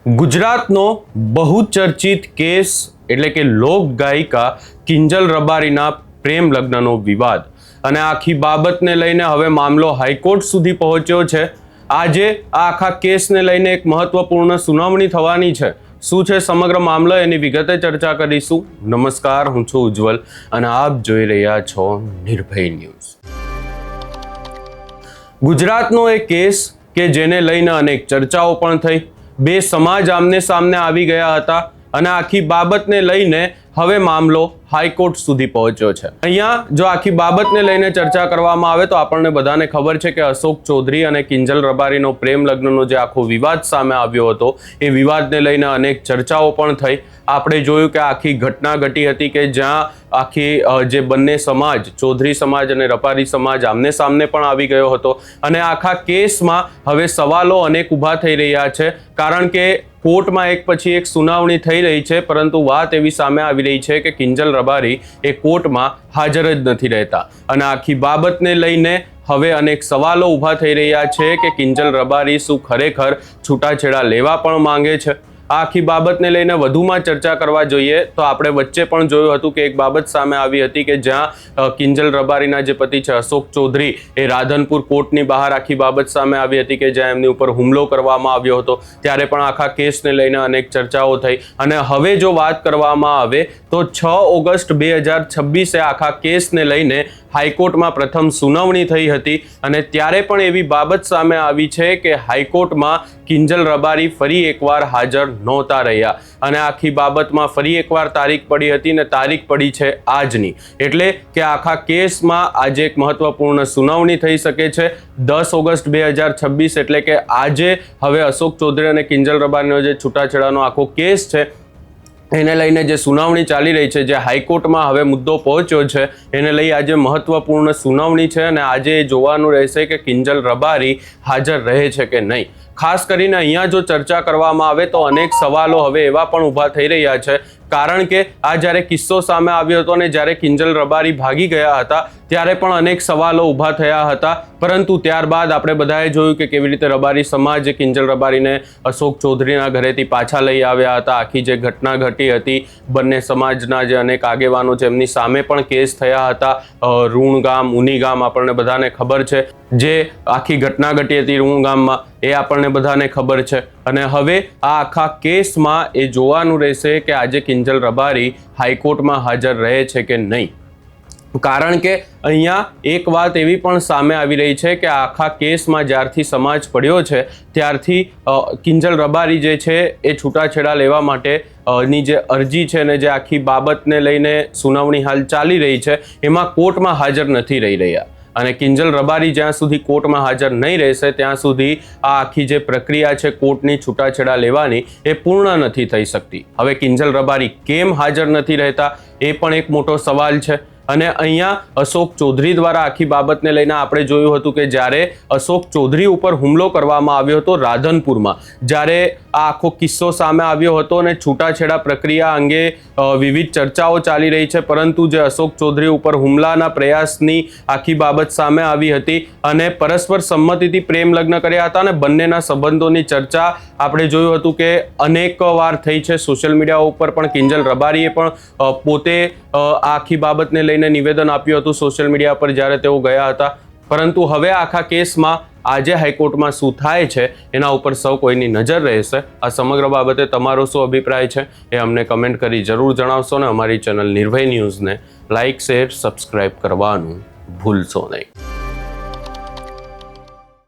ગુજરાતનો બહુચર્ચિત કેસ એટલે કે લોક ગાયિકા કિંજલ રબારીના પ્રેમ લગ્નનો વિવાદ અને આખી બાબતને લઈને હવે મામલો હાઈકોર્ટ સુધી પહોંચ્યો છે. આજે આ આખા કેસને લઈને એક મહત્વપૂર્ણ સુનાવણી થવાની છે. શું છે સમગ્ર મામલો એની વિગતે ચર્ચા કરીશું. નમસ્કાર, હું છું ઉજ્જવલ અને આપ જોઈ રહ્યા છો નિર્ભય ન્યૂઝ. ગુજરાતનો એક કેસ કે જેને લઈને અનેક ચર્ચાઓ પણ થઈ. બે સમાજ આમને સામને આવી ગયા હતા અને આખી બાબતને લઈને હવે મામલો હાઈકોર્ટ સુધી પહોંચ્યો છે. અહીંયા જો આખી બાબતને લઈને ચર્ચા કરવામાં આવે તો આપણને બધાને ખબર છે કે અશોક ચૌધરી અને કિંજલ રબારીનો પ્રેમ લગ્નનો જે આખો વિવાદ સામે આવ્યો હતો એ વિવાદને લઈને અનેક ચર્ચાઓ પણ થઈ. આપણે જોયું કે આખી ઘટના ઘટી હતી કે જ્યાં આખી જે બંને સમાજ, ચૌધરી સમાજ અને રબારી સમાજ આમને સામને પણ આવી ગયો હતો અને આખા કેસમાં હવે સવાલો અનેક ઊભા થઈ રહ્યા છે. કારણ કે કોર્ટમાં એક પછી એક સુનાવણી થઈ રહી છે, પરંતુ વાત એવી સામે આવી રહી છે કે કિંજલ રબારી એ કોર્ટમાં હાજર જ નથી રહેતા અને આખી બાબતને લઈને હવે અનેક સવાલો ઊભા થઈ રહ્યા છે કે કિંજલ રબારી શું ખરેખર છૂટાછેડા લેવા પણ માંગે છે. આ આખી બાબતને લઈને વધુમાં ચર્ચા કરવા જોઈએ તો આપણે વચ્ચે પણ જોયું હતું કે એક બાબત સામે આવી હતી કે જ્યાં કિંજલ રબારીના જે પતિ છે અશોક ચૌધરી એ રાધનપુર કોર્ટની બહાર આખી બાબત સામે આવી હતી કે જ્યાં એમની ઉપર હુમલો કરવામાં આવ્યો હતો. ત્યારે પણ આખા કેસને લઈને અનેક ચર્ચાઓ થઈ અને હવે જો વાત કરવામાં આવે તો 6 ઓગસ્ટ 2026 આખા કેસને લઈને હાઈકોર્ટમાં પ્રથમ સુનાવણી થઈ હતી અને ત્યારે પણ એવી બાબત સામે આવી છે કે હાઈકોર્ટમાં કિંજલ રબારી ફરી એકવાર હાજર નહોતા રહ્યા અને આખી બાબતમાં ફરી એકવાર તારીખ પડી હતી ને તારીખ પડી છે આજની. એટલે કે આખા કેસમાં આજે એક મહત્વપૂર્ણ સુનાવણી થઈ શકે છે 10 ઓગસ્ટ 2026. એટલે કે આજે હવે અશોક ચૌધરી અને કિંજલ રબારીનો જે છૂટાછેડાનો આખો કેસ છે એને લઈને જે સુનાવણી ચાલી રહી છે, જે હાઈકોર્ટમાં હવે મુદ્દો પહોંચ્યો છે, એને લઈ આજે મહત્વપૂર્ણ સુનાવણી છે અને આજે એ જોવાનું રહેશે કે કિંજલ રબારી હાજર રહે છે કે નહીં. ખાસ કરીને અહીંયા જો ચર્ચા કરવામાં આવે તો અનેક સવાલો હવે એવા પણ ઊભા થઈ રહ્યા છે. કારણ કે આ જ્યારે કિસ્સો સામે આવ્યો હતો અને જ્યારે કિંજલ રબારી ભાગી ગયા હતા ત્યારે પણ અનેક સવાલો ઊભા થયા હતા, પરંતુ ત્યારબાદ આપણે બધાએ જોયું કે કેવી રીતે રબારી સમાજે કિંજલ રબારીને અશોક ચૌધરીના ઘરેથી પાછા લઈ આવ્યા હતા. આખી જે ઘટના ઘટી હતી, બંને સમાજના જે અનેક આગેવાનો છે એમની સામે પણ કેસ થયા હતા. રૂણ ગામ, ઉની ગામ આપણને બધાને ખબર છે. જે આખી ઘટના ઘટી હતી રૂણ ગામમાં એ આપણને બધાને ખબર છે અને હવે આ આખા કેસમાં એ જોવાનું રહેશે કે આજે કિંજલ રબારી હાઈકોર્ટમાં હાજર રહે છે કે નહીં. કારણ કે અહીંયા એક વાત એવી પણ સામે આવી રહી છે કે આખા કેસમાં જ્યારથી સમાજ પડ્યો છે ત્યારથી કિંજલ રબારી જે છે એ છૂટાછેડા લેવા માટે ની જે અરજી છે ને જે આખી બાબતને લઈને સુનાવણી હાલ ચાલી રહી છે એમાં કોર્ટમાં હાજર નથી રહી રહ્યા અને કિંજલ રબારી જ્યાં સુધી કોર્ટમાં હાજર નહીં રહેશે ત્યાં સુધી આ આખી જે પ્રક્રિયા છે કોર્ટની છૂટાછેડા લેવાની એ પૂર્ણ નથી થઈ શકતી. હવે કિંજલ રબારી કેમ હાજર નથી રહેતા એ પણ એક મોટો સવાલ છે. અને અહીંયા અશોક ચૌધરી દ્વારા આખી બાબતને લઈને આપણે જોયું હતું કે જ્યારે અશોક ચૌધરી ઉપર હુમલો કરવામાં આવ્યો હતો રાધનપુરમાં, જ્યારે આ આખો કિસ્સો સામે આવ્યો હતો અને છૂટાછેડા પ્રક્રિયા અંગે વિવિધ ચર્ચાઓ ચાલી રહી છે, પરંતુ જે અશોક ચૌધરી ઉપર હુમલાના પ્રયાસની આખી બાબત સામે આવી હતી અને પરસ્પર સંમતિથી પ્રેમ લગ્ન કર્યા હતા અને બંનેના સંબંધોની ચર્ચા આપણે જોયું હતું કે અનેક વાર થઈ છે. સોશિયલ મીડિયા ઉપર પણ કિંજલ રબારીએ પણ પોતે આખી બાબતને લઈને નિવેદન આપ્યું હતું સોશિયલ મીડિયા પર જ્યારે તેઓ ગયા હતા. પરંતુ હવે આખા કેસમાં આજે હાઈકોર્ટમાં શું થાય છે એના ઉપર સૌ કોઈની નજર રહેશે. આ સમગ્ર બાબતે તમારો શું અભિપ્રાય છે એ અમને કમેન્ટ કરી જરૂર જણાવશો ને અમારી ચેનલ નિર્ભય ન્યૂઝને લાઇક, શેર, સબસ્ક્રાઇબ કરવાનું ભૂલશો નહીં.